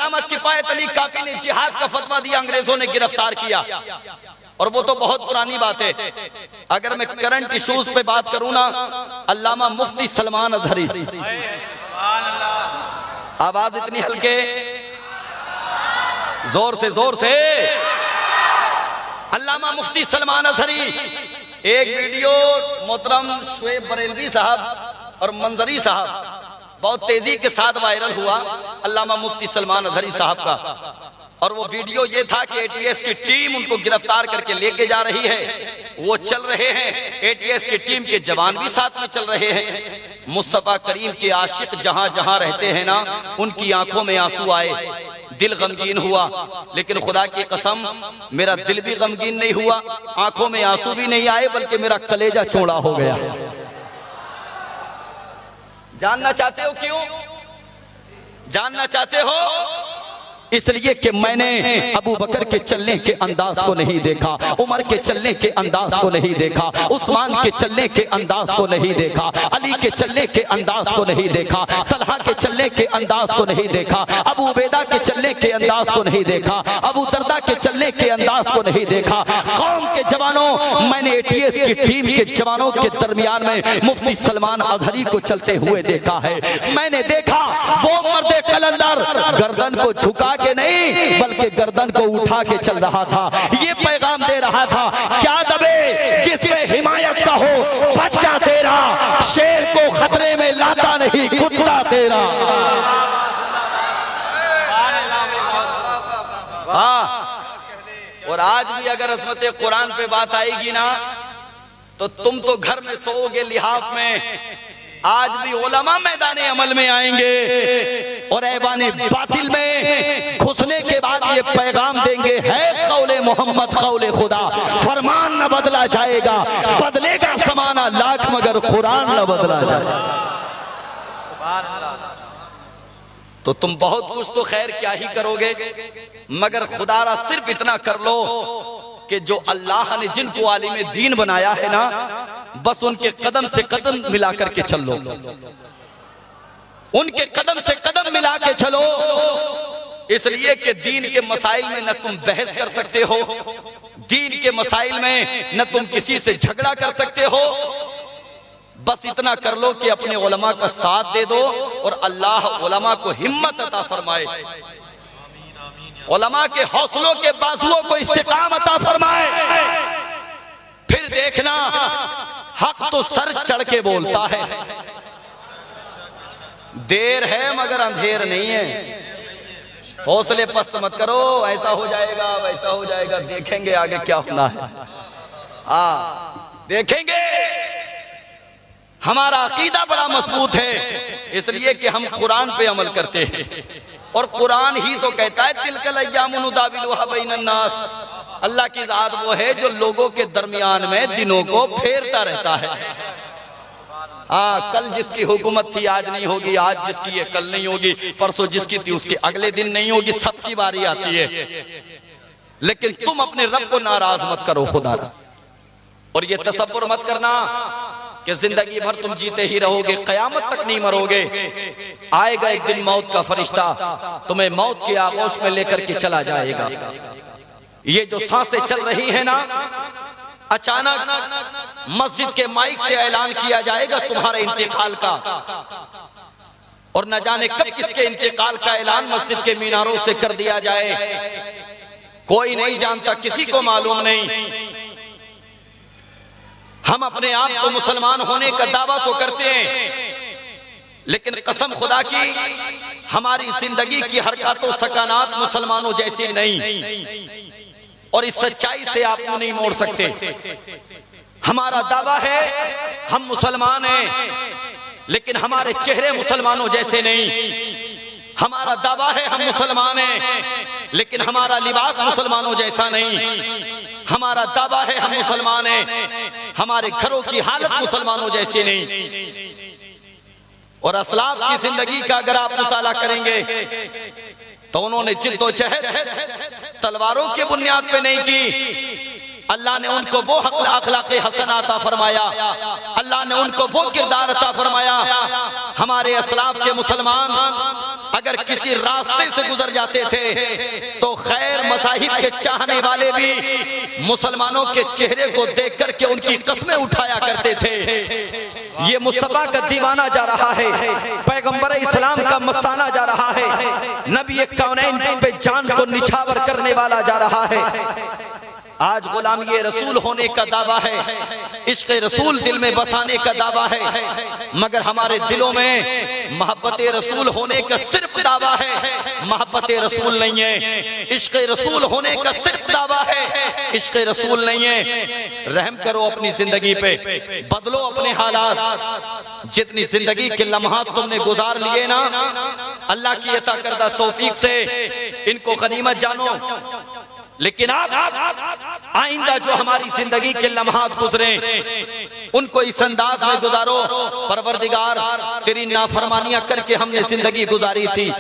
علامہ کفایت علی کافی نے جہاد کا فتویٰ دیا، انگریزوں نے گرفتار کیا، اور وہ تو بہت پرانی بات ہے۔ اگر میں کرنٹ ایشوز پہ بات کروں نا، علامہ مفتی سلمان اظہری، آواز اتنی ہلکے، زور سے علامہ مفتی سلمان اظہری، ایک ویڈیو محترم شعیب بریلوی صاحب اور منظری صاحب بہت تیزی کے ساتھ وائرل ہوا علامہ مفتی سلمان اظہری صاحب کا، اور وہ ویڈیو یہ تھا کہ اے ٹی ایس کی ٹیم ان کو گرفتار کر کے لے کے جا رہی ہے، وہ چل رہے ہیں، اے ٹی ایس کی ٹیم کے جوان بھی ساتھ میں چل رہے ہیں۔ مصطفیٰ کریم کے عاشق جہاں جہاں رہتے ہیں نا، ان کی آنکھوں میں آنسو آئے، دل غمگین ہوا، لیکن خدا کی قسم میرا دل بھی غمگین نہیں ہوا، آنکھوں میں آنسو بھی نہیں آئے، بلکہ میرا کلیجہ چوڑا ہو گیا۔ جاننا چاہتے ہو کیوں؟ جاننا چاہتے ہو؟ اس لیے کہ میں نے ابو بکر کے چلنے کے انداز کو نہیں دیکھا، عمر کے چلنے کے انداز کو نہیں دیکھا، عثمان کے چلنے کے انداز کو نہیں دیکھا، علی کے چلنے کے انداز کو نہیں دیکھا، طلحہ کے چلنے کے انداز کو نہیں دیکھا، ابو عبیدہ کے چلنے کے انداز کو نہیں دیکھا، ابو دردہ کے چلنے کے انداز کو نہیں دیکھا۔ قوم کے جوانوں، میں نے اے ٹی ایس کی ٹیم کے جوانوں کے درمیان میں مفتی سلمان اظہری کو چلتے ہوئے دیکھا ہے۔ میں نے دیکھا وہ مرد قلندر گردن کو جھکا کے نہیں بلکہ گردن کو اٹھا کے چل رہا تھا، یہ پیغام دے رہا تھا، کیا دبے جس میں حمایت کا ہو، بچہ تیرا شیر کو خطرے میں لاتا نہیں، کتا تیرا۔ اور آج بھی اگر عظمت قرآن پہ بات آئے گی نا، تو تم تو گھر میں سو گے لحاف میں، آج بھی علماء میدان عمل میں آئیں گے اور ایوان باطل میں گھسنے کے بعد یہ پیغام دیں گے، ہے قول محمد قول خدا، فرمان نہ بدلا جائے گا، بدلے گا زمانہ لاکھ مگر قرآن نہ بدلا جائے گا۔ تو تم بہت کچھ تو خیر کیا ہی کرو گے، مگر خدا را صرف اتنا کر لو کہ جو اللہ نے جن کو عالم دین بنایا ہے نا، بس ان کے قدم سے قدم ملا کر کے چل لو، ان کے قدم سے قدم ملا کے چلو، اس لیے کہ دین کے مسائل میں نہ تم بحث کر سکتے ہو، دین کے مسائل میں نہ تم کسی سے جھگڑا کر سکتے ہو، بس اتنا کر لو کہ اپنے علماء کا ساتھ دے دو، اور اللہ علماء کو ہمت عطا فرمائے، علماء کے حوصلوں کے بازوؤں کو استقام عطا فرمائے۔ پھر دیکھنا حق تو سر چڑھ کے بولتا ہے، دیر ہے مگر اندھیر نہیں ہے۔ حوصلے پست مت کرو، ایسا ہو جائے گا ویسا ہو جائے گا، دیکھیں گے آگے کیا ہونا ہے، دیکھیں گے۔ ہمارا عقیدہ بڑا مضبوط ہے، اس لیے کہ ہم قرآن پہ عمل کرتے ہیں، اور قرآن ہی تو کہتا ہے تلک الایام نداولها بین الناس، اللہ کی ذات وہ ہے جو لوگوں کے درمیان میں دنوں کو پھیرتا رہتا ہے۔ کل جس کی حکومت تھی آج نہیں ہوگی، آج جس کی ہے کل نہیں ہوگی، پرسوں جس کی تھی اس کے اگلے دن نہیں ہوگی، سب کی باری آتی ہے، لیکن تم اپنے رب کو ناراض مت کرو خدا را، اور یہ تصور مت کرنا کہ زندگی بھر تم جیتے ہی رہو گے، قیامت تک نہیں مرو گے۔ آئے گا ایک دن موت کا فرشتہ تمہیں موت کے آغوش میں لے کر کے چلا جائے گا۔ یہ جو سانسیں چل رہی ہیں نا، اچانک مسجد کے مائک سے اعلان کیا جائے گا تمہارے انتقال کا، اور نہ جانے کب کس کے انتقال کا اعلان مسجد کے میناروں سے کر دیا جائے، کوئی نہیں جانتا، کسی کو معلوم نہیں۔ ہم اپنے آپ کو مسلمان ہونے کا دعویٰ تو کرتے ہیں، لیکن قسم خدا کی ہماری زندگی کی حرکات و سکانات مسلمانوں جیسی نہیں، اور اس سچائی سے آپ کو نہیں موڑ سکتے۔ ہمارا دعویٰ ہے ہم مسلمان ہیں، لیکن ہمارے چہرے مسلمانوں جیسے نہیں۔ ہمارا دعویٰ ہے ہم مسلمان ہیں، لیکن ہمارا لباس مسلمانوں جیسا نہیں۔ ہمارا دعویٰ ہے ہم مسلمان ہیں، ہمارے گھروں کی حالت مسلمانوں جیسی نہیں۔ اور اسلاف کی زندگی کا اگر آپ مطالعہ کریں گے تو انہوں نے جد و جہد تلواروں کی بنیاد پہ نہیں کی، اللہ نے ان کو وہ اخلاق حسن عطا فرمایا، اللہ نے ان کو وہ کردار عطا فرمایا۔ ہمارے اسلاف کے مسلمان اگر کسی راستے سے گزر جاتے تھے تو غیر مذاہب کے چاہنے والے بھی مسلمانوں کے چہرے کو دیکھ کر کے ان کی قسمیں اٹھایا کرتے تھے۔ یہ مصطفیٰ کا دیوانہ جا رہا ہے، پیغمبر اسلام کا مستانہ جا رہا ہے، نبی کونین پہ جان کو نچھاور کرنے والا جا رہا ہے۔ آج غلامی رسول ہونے کا دعویٰ ہے، عشق رسول دل میں بسانے کا دعویٰ ہے، مگر ہمارے دلوں میں محبت رسول ہونے کا صرف دعویٰ ہے، محبت رسول نہیں ہے۔ عشق رسول ہونے کا صرف دعویٰ ہے، عشق رسول نہیں ہے۔ رحم کرو اپنی زندگی پہ، بدلو اپنے حالات۔ جتنی زندگی کے لمحات تم نے گزار لیے نا، اللہ کی عطا کردہ توفیق سے ان کو غنیمت جانو، لیکن آپ آئندہ جو ہماری زندگی کے لمحات گزریں ان کو اس انداز میں گزارو، پروردگار تیری نافرمانیاں کر کے ہم نے زندگی گزاری تھی،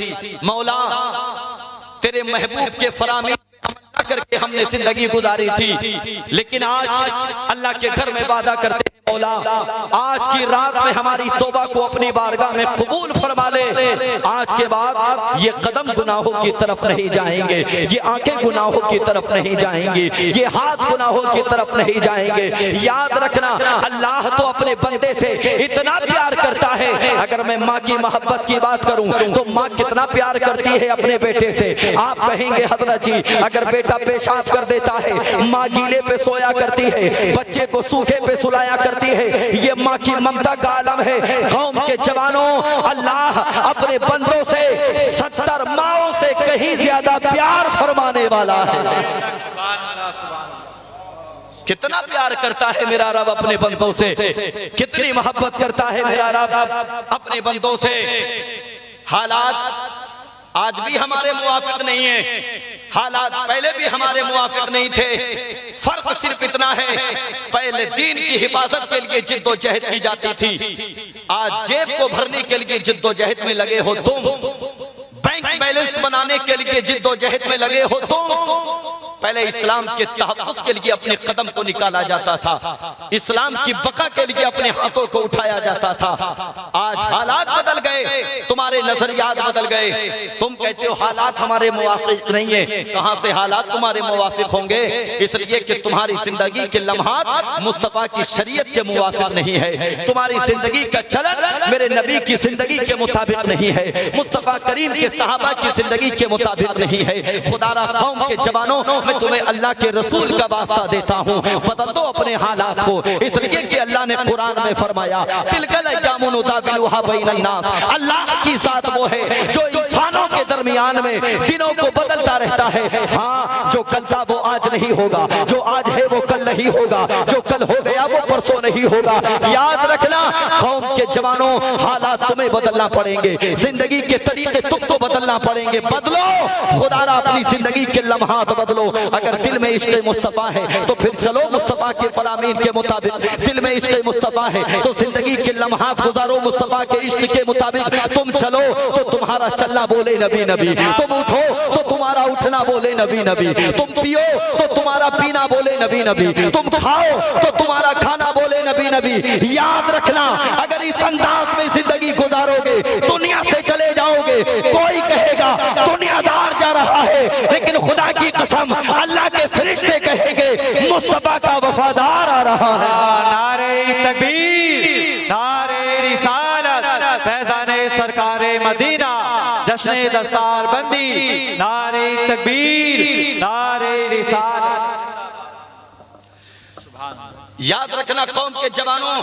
مولا تیرے محبوب کے فرامین کر کے ہم نے زندگی گزاری تھی، لیکن آج اللہ کے گھر میں وعدہ کرتے ہیں مولا آج کی رات میں ہماری توبہ کو اپنی بارگاہ میں قبول فرما لے۔ آج کے بعد یہ قدم گناہوں کی طرف نہیں جائیں گے، یہ آنکھیں گناہوں کی طرف نہیں جائیں گی، یہ ہاتھ گناہوں کی طرف نہیں جائیں گے۔ یاد رکھنا اللہ تو اپنے بندے سے اتنا پیار کرتا ہے، اگر میں ماں کی محبت کی بات کروں تو ماں کتنا پیار کرتی ہے اپنے بیٹے سے۔ آپ کہیں گے حضرت جی اگر بیٹا پیشاب کر دیتا ہے ماں گیلے پہ سویا کرتی ہے، بچے کو سوکھے پہ سلایا کرتی ہے، یہ ماں کی ممتا کا عالم ہے۔ قوم کے جوانوں اللہ اپنے بندوں سے 70 ماؤں سے کہیں زیادہ پیار فرمانے والا ہے۔ کتنا پیار کرتا ہے میرا رب اپنے بندوں سے، کتنی محبت کرتا ہے میرا رب اپنے بندوں سے۔ حالات آج بھی ہمارے موافق نہیں ہیں، حالات پہلے بھی ہمارے موافق نہیں تھے، فرق صرف اتنا ہے پہلے دین کی حفاظت کے لیے جد و جہد کی جاتی تھی، آج جیب کو بھرنے کے لیے جد و جہد میں لگے ہو تم، بینک بیلنس بنانے کے لیے جد و جہد میں لگے ہو تم۔ پہلے اسلام کے تحفظ کے لیے اپنے قدم کو نکالا جاتا تھا، اسلام کی بقا کے لیے اپنے ہاتھوں کو اٹھایا جاتا تھا۔ آج حالات بدل گئے، تمہارے نظریات بدل گئے، تم کہتے ہو حالات ہمارے موافق نہیں ہیں۔ کہاں سے حالات تمہارے موافق ہوں گے؟ اس لیے کہ تمہاری زندگی کے لمحات مصطفیٰ کی شریعت کے موافق نہیں ہے، تمہاری زندگی کا چلن میرے نبی کی زندگی کے مطابق نہیں ہے، مصطفیٰ کریم کے صحابہ کی زندگی کے مطابق نہیں ہے۔ خدا را قوم کے جوانوں میں تمہیں اللہ کے رسول کا واسطہ دیتا ہوں، بدل دو اپنے حالات کو، اس لیے کہ اللہ نے قرآن میں فرمایا تِلْكَ الْأَيَّامُ نُدَاوِلُهَا بَيْنَ النَّاسِ، اللہ کی ذات وہ ہے جو انسانوں کے درمیان میں دنوں کو بدلتا رہتا ہے۔ ہاں جو کل تھا وہ آج نہیں ہوگا، جو آج ہے وہ کل نہیں ہوگا، جو کل ہو گیا وہ پرسوں نہیں ہوگا۔ یاد رکھنا قوم کے جوانوں حالات تمہیں بدلنا پڑیں گے، زندگی کے طریقے تم کو بدلنا پڑیں گے، بدلو خدا را اپنی زندگی کے لمحات بدلو۔ اگر دل میں عشق مصطفیٰ ہے تو پھر چلو مصطفیٰ کے فرامین کے مطابق، دل میں عشق مصطفیٰ ہے تو زندگی کے لمحات گزارو مصطفیٰ کے عشق کے مطابق۔ تم چلو تو تمہارا چلنا بولے نبی نبی، تم اٹھو تو تمہارا اٹھنا بولے نبی نبی، تم پیو تو تمہارا پینا بولے نبی نبی، تم کھاؤ تو تمہارا کھانا بولے نبی نبی۔ یاد رکھنا اگر اس انداز میں زندگی گزارو گے دنیا سے چلے جاؤ گے، کوئی کہے گا دنیا دار جا رہا ہے، لیکن خدا کی قسم اللہ کے فرشتے کہیں گے مصطفیٰ کا وفادار آ رہا ہے۔ نعرہ تکبیر، نعرہ رسالت، فیضان سرکار مدینہ، جشن دستار بندی، نعرہ تکبیر، نعرہ رسالت۔ یاد رکھنا قوم کے جوانوں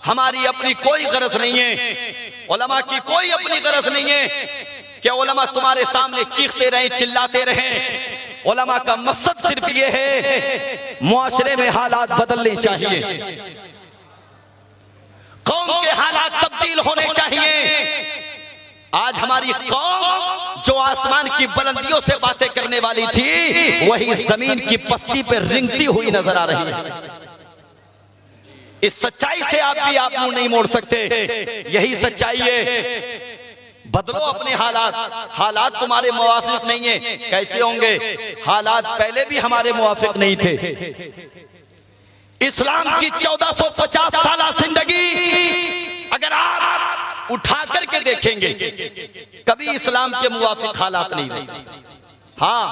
ہماری اپنی کوئی غرض نہیں ہے، علماء کی کوئی اپنی غرض نہیں ہے کہ علماء تمہارے سامنے چیختے رہیں چلاتے رہیں۔ علماء کا مقصد صرف یہ ہے معاشرے میں حالات بدلنے چاہیے، قوم کے حالات تبدیل ہونے چاہیے۔ آج ہماری قوم جو آسمان کی بلندیوں سے باتیں کرنے والی تھی وہی زمین کی پستی پہ رنگتی ہوئی نظر آ رہی ہے۔ اس سچائی سے آپ بھی آپ منہ نہیں موڑ سکتے، یہی سچائی ہے۔ بدلو اپنے حالات، حالات تمہارے موافق نہیں ہیں، کیسے ہوں گے؟ حالات پہلے بھی ہمارے موافق نہیں تھے۔ اسلام کی 1450 سالہ زندگی اگر آپ اٹھا کر کے دیکھیں گے کبھی اسلام کے موافق حالات نہیں رہے. ہاں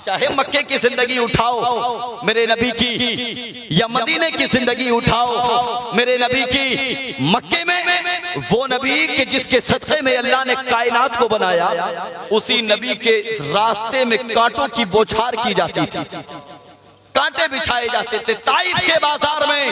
چاہے مکے کی زندگی اٹھاؤ میرے نبی کی، یا مدینے کی زندگی اٹھاؤ میرے نبی کی، مکے میں وہ نبی کہ جس کے صدقے میں اللہ نے کائنات کو بنایا، اسی نبی کے راستے میں کانٹوں کی بوچھار کی جاتی تھی، کانٹے بچھائے جاتے تھے. طائف کے بازار میں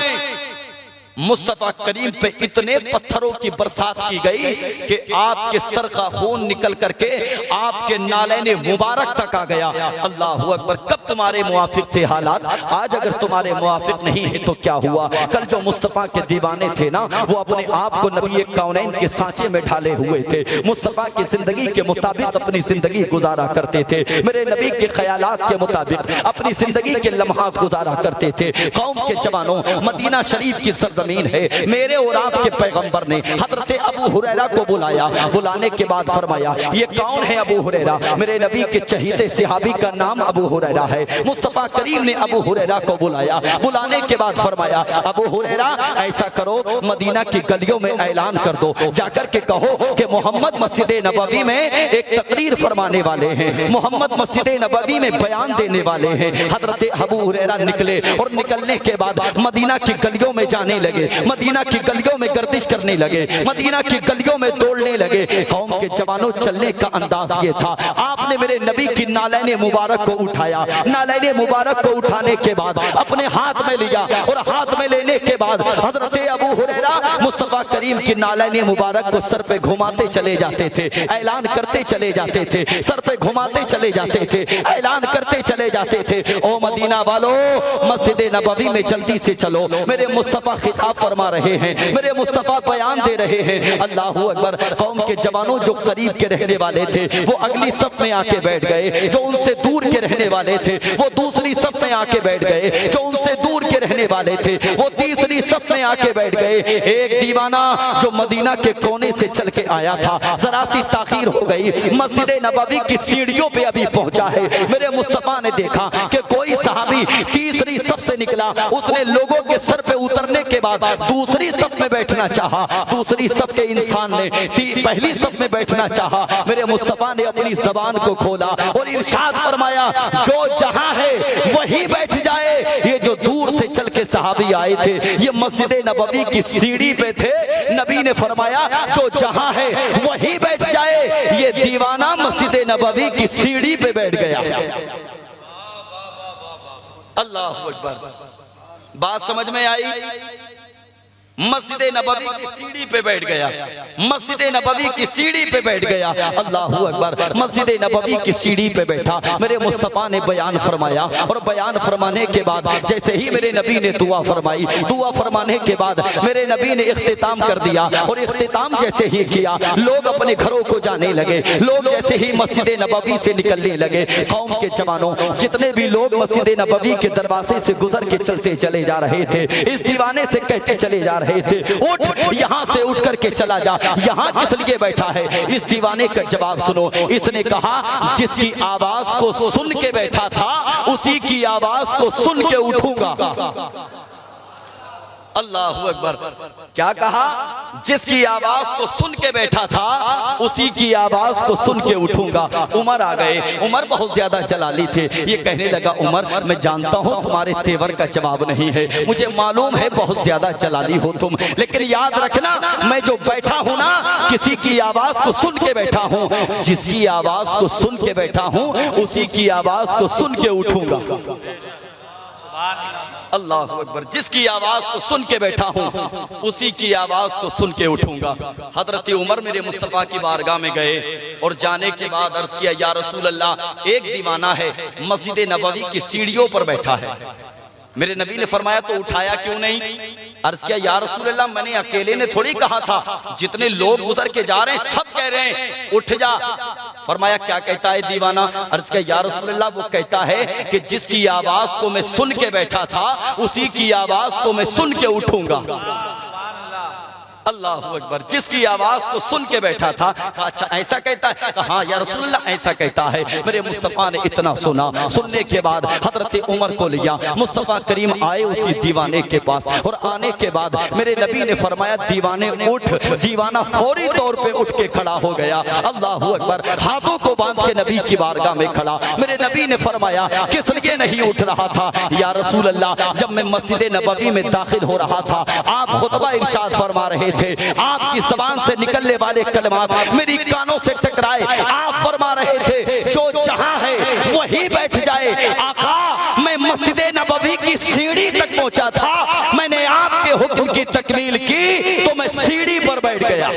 مصطفیٰ کریم پہ اتنے پتھروں کی برسات کی گئی کہ آپ کے سر کا خون نکل کر کے آپ کے نالین مبارک تک آ گیا. اللہ اکبر. کب تمہارے موافق تھے حالات؟ آج اگر تمہارے موافق نہیں ہے تو کیا ہوا؟ کل جو مصطفیٰ کے دیوانے تھے نا، وہ اپنے آپ کو نبی کونین کے سانچے میں ڈھالے ہوئے تھے، مصطفیٰ کی زندگی کے مطابق اپنی زندگی گزارا کرتے تھے، میرے نبی کے خیالات کے مطابق اپنی زندگی کے لمحات گزارا کرتے تھے. قوم کے جوانوں، مدینہ شریف کی سرزمین ہے، میرے اور آپ کے پیغمبر نے حضرت ابو ہریرہ کو بلایا. بلانے کے بعد فرمایا یہ کون ہے ابو ہریرہ؟ میرے نبی کے چہیتے صحابی کا نام ابو ہریرہ ہے. مصطفیٰ کریم نے ابو ہریرہ کو بلایا. بلانے کے بعد فرمایا ابو ہریرہ ایسا کرو، مدینہ کی گلیوں میں اعلان کر دو، جا کر کے کہو کہ محمد مسجد نبوی میں ایک تقریر فرمانے والے ہیں، محمد مسجد نبوی میں بیان دینے والے ہیں. حضرت ابو ہریرہ نکلے اور نکلنے کے بعد مدینہ کی گلیوں میں جانے لگے، مدینہ کی گلیوں میں گردش کرنے لگے، مدینہ کی گلیوں میں دوڑنے لگے. قوم کے جوانوں چلنے کا انداز یہ تھا، آپ نے میرے نبی کی نالین مبارک کو اٹھایا. نالین مبارک کو اٹھانے کے بعد اپنے ہاتھ میں لیا، اور ہاتھ میں لینے کے بعد حضرت ابو ہریرہ مصطفیٰ کریم کی نالین مبارک کو سر پہ گھماتے چلے جاتے تھے، اعلان کرتے چلے جاتے تھے، سر پہ گھماتے چلے جاتے تھے، اعلان کرتے چلے جاتے تھے. او مدینہ والو، مسجد نبوی میں جلدی سے چلو، میرے مصطفیٰ خطاب فرما رہے ہیں، میرے مصطفیٰ بیان دے رہے ہیں. اللہ اکبر. قوم کے جوانوں جو قریب کے رہنے والے تھے وہ اگلی صف میں آ کے بیٹھ گئے، جو ان سے دور کے رہنے والے تھے وہ دوسری صف میں آ کے بیٹھ گئے، جو ان سے دور کے رہنے والے تھے وہ تیسری صف میں آ کے بیٹھ گئے. ایک دیوانہ جو مدینہ کے کونے سے چل کے آیا تھا، ذرا سی تاخیر ہو گئی، مسجد نبوی کی سیڑھیوں پہ ابھی پہنچا ہے. میرے مصطفیٰ نے دیکھا کہ کوئی صحابی تیسری صف سے نکلا، اس نے لوگوں کے سر پہ اترنے کے بعد دوسری صف میں بیٹھنا چاہا. دوسری صف کے انسان نے پہلی صف میں بیٹھنا چاہا. میرے مصطفیٰ نے اپنی زبان کو کھولا اور ارشاد فرمایا جو جہاں ہے وہی بیٹھ جائے. یہ جو دور سے چل کے صحابی آئے تھے یہ مسجد نبوی کی سیڑھی پہ تھے. نبی نے فرمایا جو جہاں ہے وہی بیٹھ جائے. یہ دیوانہ مسجد نبوی کی سیڑھی پہ بیٹھ گیا. اللہ اکبر. بات سمجھ میں آئی؟ مسجد نبوی کی سیڑھی پہ بیٹھ گیا، مسجد نبوی کی سیڑھی پہ بیٹھ گیا. اللہ اکبر. مسجد نبوی کی سیڑھی پہ بیٹھا. میرے مصطفیٰ نے بیان فرمایا، اور بیان فرمانے کے بعد جیسے ہی میرے نبی نے دعا فرمائی، دعا فرمانے کے بعد میرے نبی نے اختتام کر دیا. اور اختتام جیسے ہی کیا، لوگ اپنے گھروں کو جانے لگے. لوگ جیسے ہی مسجد نبوی سے نکلنے لگے، قوم کے جوانوں جتنے بھی لوگ مسجد نبوی کے دروازے سے گزر کے چلتے چلے جا رہے تھے، اس دیوانے سے کہتے چلے جا رہے تھے اٹھ یہاں سے اٹھ کر کے چلا جا، یہاں کس لیے بیٹھا ہے؟ اس دیوانے کا جواب سنو. اس نے کہا جس کی آواز کو سن کے بیٹھا تھا اسی کی آواز کو سن کے اٹھوں گا. اللہ اکبر. کیا کہا؟ جس کی آواز کو سن کے بیٹھا تھا اسی کی آواز کو سن کے اٹھوں گا. عمر آ گئے. عمر بہت زیادہ جلالی تھے. یہ کہنے لگا عمر میں جانتا ہوں تمہارے تیور کا جواب نہیں ہے، مجھے معلوم ہے بہت زیادہ جلالی ہو تم، لیکن یاد رکھنا میں جو بیٹھا ہوں نا کسی کی آواز کو سن کے بیٹھا ہوں. جس کی آواز کو سن کے بیٹھا ہوں اسی کی آواز کو سن کے اٹھوں گا. اللہ اکبر. جس کی آواز کو سن کے بیٹھا ہوں اسی کی آواز کو سن کے اٹھوں گا. حضرت عمر میرے مصطفیٰ کی بارگاہ میں گئے اور جانے کے بعد عرض کیا یا رسول اللہ ایک دیوانہ ہے مسجد نبوی کی سیڑھیوں پر بیٹھا ہے. میرے نبی نے فرمایا تو اٹھایا کیوں نہیں؟ عرض کیا یا رسول اللہ میں نے اکیلے نے تھوڑی کہا تھا، جتنے لوگ گزر کے جا رہے ہیں سب کہہ رہے ہیں اٹھ جا. فرمایا کیا کہتا ہے دیوانہ؟ عرض کیا یا رسول اللہ وہ کہتا ہے کہ جس کی آواز کو میں سن کے بیٹھا تھا اسی کی آواز کو میں سن کے اٹھوں گا. اللہ اکبر، جس کی آواز کو سن کے بیٹھا تھا کہا اچھا ایسا کہتا ہے؟ کہا ہاں یا رسول اللہ ایسا کہتا ہے۔ میرے مصطفیٰ نے اتنا سنا، سننے کے بعد حضرت عمر کو لیا، مصطفیٰ کریم آئے اسی دیوانے کے پاس، اور آنے کے بعد میرے نبی نے فرمایا دیوانے اٹھ، دیوانہ فوری طور پہ اٹھ کے کھڑا ہو گیا۔ اللہ اکبر، ہاتھوں کو باندھ کے نبی کی بارگاہ میں کھڑا۔ میرے نبی نے فرمایا کس لیے نہیں اٹھ رہا تھا؟ یا رسول اللہ جب میں مسجد نبوی میں داخل ہو رہا تھا، آپ خطبہ ارشاد فرما رہے تھے، آپ کی زبان سے نکلنے والے کلمات میری کانوں سے ٹکرائے، آپ فرما رہے تھے جو جہاں ہے وہی بیٹھ جائے۔ آقا میں مسجد نبوی کی سیڑھی تک پہنچا تھا، میں نے آپ کے حکم کی تکمیل کی تو میں سیڑھی پر بیٹھ گیا۔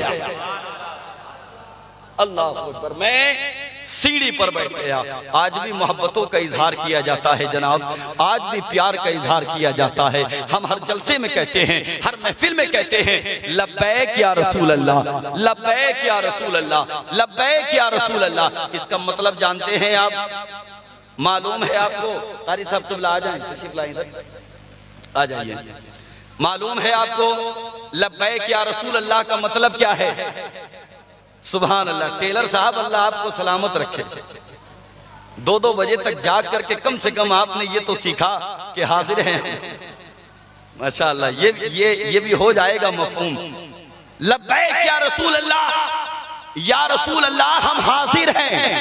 اللہ اکبر، میں سیڑھی پر بیٹھ گیا۔ آج بھی محبتوں کا اظہار کیا جاتا ہے جناب، آج بھی پیار کا اظہار کیا جاتا ہے۔ ہم ہر جلسے میں کہتے ہیں، ہر محفل میں کہتے ہیں لبیک یا رسول اللہ، لبیک یا رسول اللہ، لبیک یا رسول اللہ۔ اس کا مطلب جانتے ہیں آپ؟ معلوم ہے آپ کو؟ قاری صاحب قبلہ آ جائیں، تشریف لائیں ادھر آ جائیے۔ معلوم ہے آپ کو لبیک یا رسول اللہ کا مطلب کیا ہے؟ سبحان اللہ، ٹیلر صاحب اللہ آپ کو سلامت رکھے، 2 بجے تک جاگ کر کے کم سے کم آپ نے یہ تو سیکھا کہ حاضر ہیں۔ ماشاءاللہ، یہ بھی ہو جائے گا مفہوم۔ لبیک یا رسول اللہ، یا رسول اللہ ہم حاضر ہیں۔